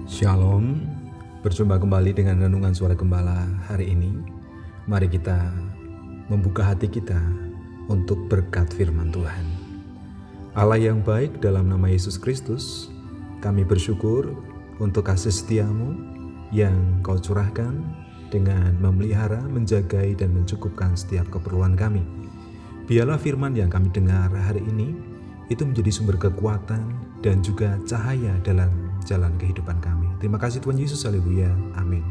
Shalom, berjumpa kembali dengan Renungan Suara Gembala hari ini. Mari kita membuka hati kita untuk berkat firman Tuhan. Allah yang baik, dalam nama Yesus Kristus, kami bersyukur untuk kasih setiamu yang kau curahkan dengan memelihara, menjagai, dan mencukupkan setiap keperluan kami. Biarlah firman yang kami dengar hari ini itu menjadi sumber kekuatan dan juga cahaya dalam jalan kehidupan kami. Terima kasih Tuhan Yesus, haleluya, amin.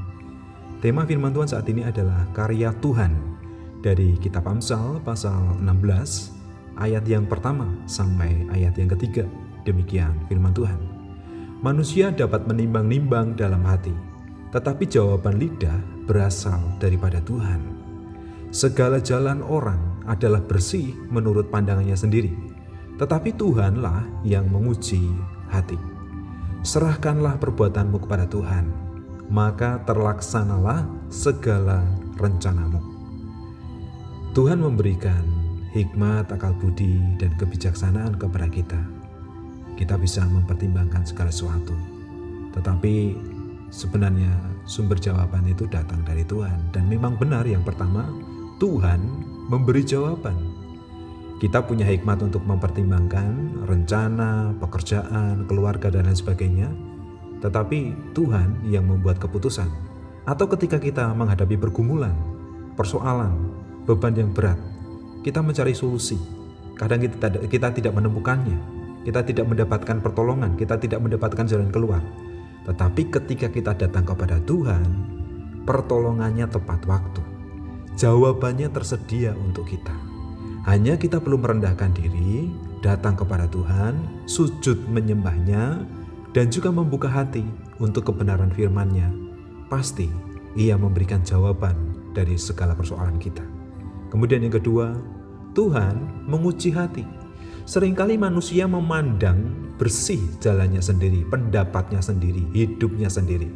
Tema firman Tuhan saat ini adalah karya Tuhan dari kitab Amsal pasal 16 ayat yang pertama sampai ayat yang ketiga. Demikian firman Tuhan. Manusia dapat menimbang-nimbang dalam hati, tetapi jawaban lidah berasal daripada Tuhan. Segala jalan orang adalah bersih menurut pandangannya sendiri, tetapi Tuhanlah yang menguji hati. Serahkanlah perbuatanmu kepada Tuhan, maka terlaksanalah segala rencanamu. Tuhan memberikan hikmat, akal budi, dan kebijaksanaan kepada kita. Kita bisa mempertimbangkan segala sesuatu, tetapi sebenarnya sumber jawaban itu datang dari Tuhan. Dan memang benar, yang pertama, Tuhan memberi jawaban. Kita punya hikmat untuk mempertimbangkan rencana, pekerjaan, keluarga, dan lain sebagainya. Tetapi Tuhan yang membuat keputusan. Atau ketika kita menghadapi pergumulan, persoalan, beban yang berat, kita mencari solusi. Kadang kita tidak menemukannya, kita tidak mendapatkan pertolongan, kita tidak mendapatkan jalan keluar. Tetapi ketika kita datang kepada Tuhan, pertolongannya tepat waktu. Jawabannya tersedia untuk kita. Hanya kita perlu merendahkan diri, datang kepada Tuhan, sujud menyembahnya, dan juga membuka hati untuk kebenaran firman-Nya. Pasti Ia memberikan jawaban dari segala persoalan kita. Kemudian yang kedua, Tuhan menguji hati. Seringkali manusia memandang bersih jalannya sendiri, pendapatnya sendiri, hidupnya sendiri.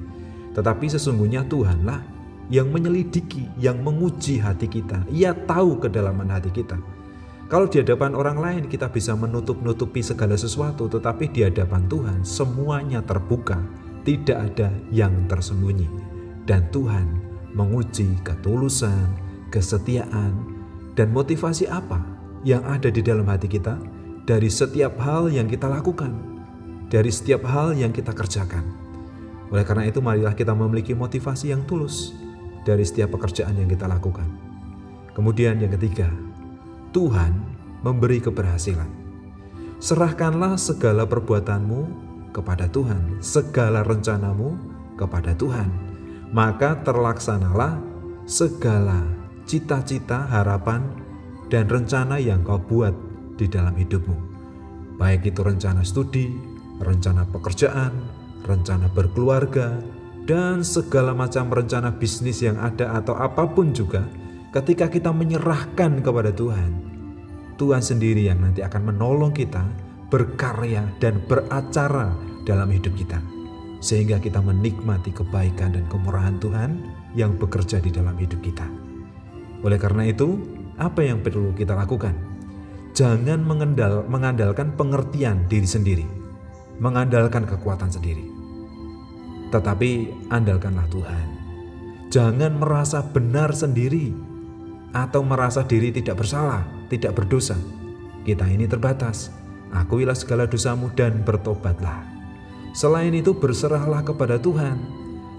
Tetapi sesungguhnya Tuhanlah yang menyelidiki, yang menguji hati kita. Ia tahu kedalaman hati kita. Kalau di hadapan orang lain kita bisa menutup-nutupi segala sesuatu, tetapi di hadapan Tuhan semuanya terbuka, tidak ada yang tersembunyi. Dan Tuhan menguji ketulusan, kesetiaan, dan motivasi apa yang ada di dalam hati kita dari setiap hal yang kita lakukan, dari setiap hal yang kita kerjakan. Oleh karena itu, marilah kita memiliki motivasi yang tulus dari setiap pekerjaan yang kita lakukan. Kemudian yang ketiga, Tuhan memberi keberhasilan. Serahkanlah segala perbuatanmu kepada Tuhan, segala rencanamu kepada Tuhan, maka terlaksanalah segala cita-cita, harapan, dan rencana yang kau buat di dalam hidupmu. Baik itu rencana studi, rencana pekerjaan, rencana berkeluarga, dan segala macam rencana bisnis yang ada atau apapun juga. Ketika kita menyerahkan kepada Tuhan, Tuhan sendiri yang nanti akan menolong kita berkarya dan beracara dalam hidup kita, sehingga kita menikmati kebaikan dan kemurahan Tuhan yang bekerja di dalam hidup kita. Oleh karena itu, apa yang perlu kita lakukan? Jangan mengandalkan pengertian diri sendiri, mengandalkan kekuatan sendiri, tetapi andalkanlah Tuhan. Jangan merasa benar sendiri atau merasa diri tidak bersalah, tidak berdosa. Kita ini terbatas. Akuilah segala dosamu dan bertobatlah. Selain itu, berserahlah kepada Tuhan,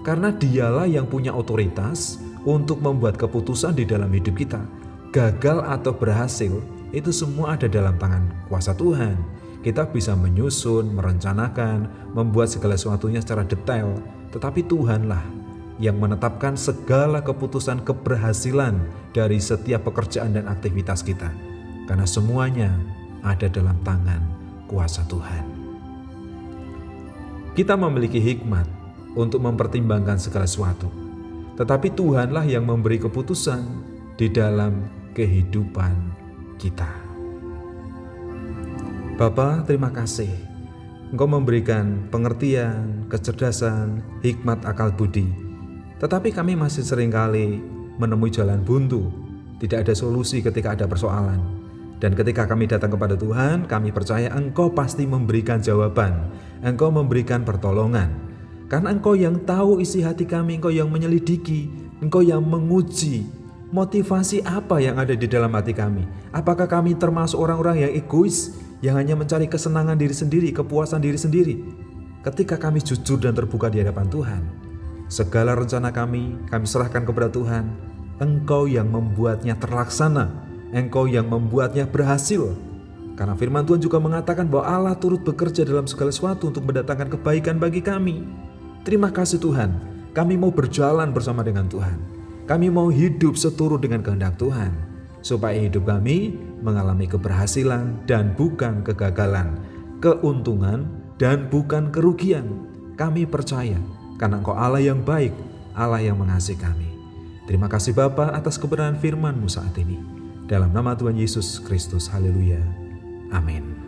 karena Dialah yang punya otoritas untuk membuat keputusan di dalam hidup kita. Gagal atau berhasil, itu semua ada dalam tangan kuasa Tuhan. Kita bisa menyusun, merencanakan, membuat segala sesuatunya secara detail, tetapi Tuhanlah yang menetapkan segala keputusan keberhasilan dari setiap pekerjaan dan aktivitas kita. Karena semuanya ada dalam tangan kuasa Tuhan. Kita memiliki hikmat untuk mempertimbangkan segala sesuatu, tetapi Tuhanlah yang memberi keputusan di dalam kehidupan kita. Bapa, terima kasih. Engkau memberikan pengertian, kecerdasan, hikmat, akal budi. Tetapi kami masih seringkali menemui jalan buntu. Tidak ada solusi ketika ada persoalan. Dan ketika kami datang kepada Tuhan, kami percaya Engkau pasti memberikan jawaban, Engkau memberikan pertolongan. Karena Engkau yang tahu isi hati kami, Engkau yang menyelidiki, Engkau yang menguji motivasi apa yang ada di dalam hati kami. Apakah kami termasuk orang-orang yang egois, yang hanya mencari kesenangan diri sendiri, kepuasan diri sendiri? Ketika kami jujur dan terbuka di hadapan Tuhan, segala rencana kami serahkan kepada Tuhan. Engkau yang membuatnya terlaksana, Engkau yang membuatnya berhasil. Karena firman Tuhan juga mengatakan bahwa Allah turut bekerja dalam segala sesuatu untuk mendatangkan kebaikan bagi kami. Terima kasih Tuhan, kami mau berjalan bersama dengan Tuhan. Kami mau hidup seturut dengan kehendak Tuhan, supaya hidup kami mengalami keberhasilan dan bukan kegagalan, keuntungan dan bukan kerugian. Kami percaya karena Engkau Allah yang baik, Allah yang mengasihi kami. Terima kasih Bapa atas kebenaran firman-Mu saat ini. Dalam nama Tuhan Yesus Kristus, haleluya. Amin.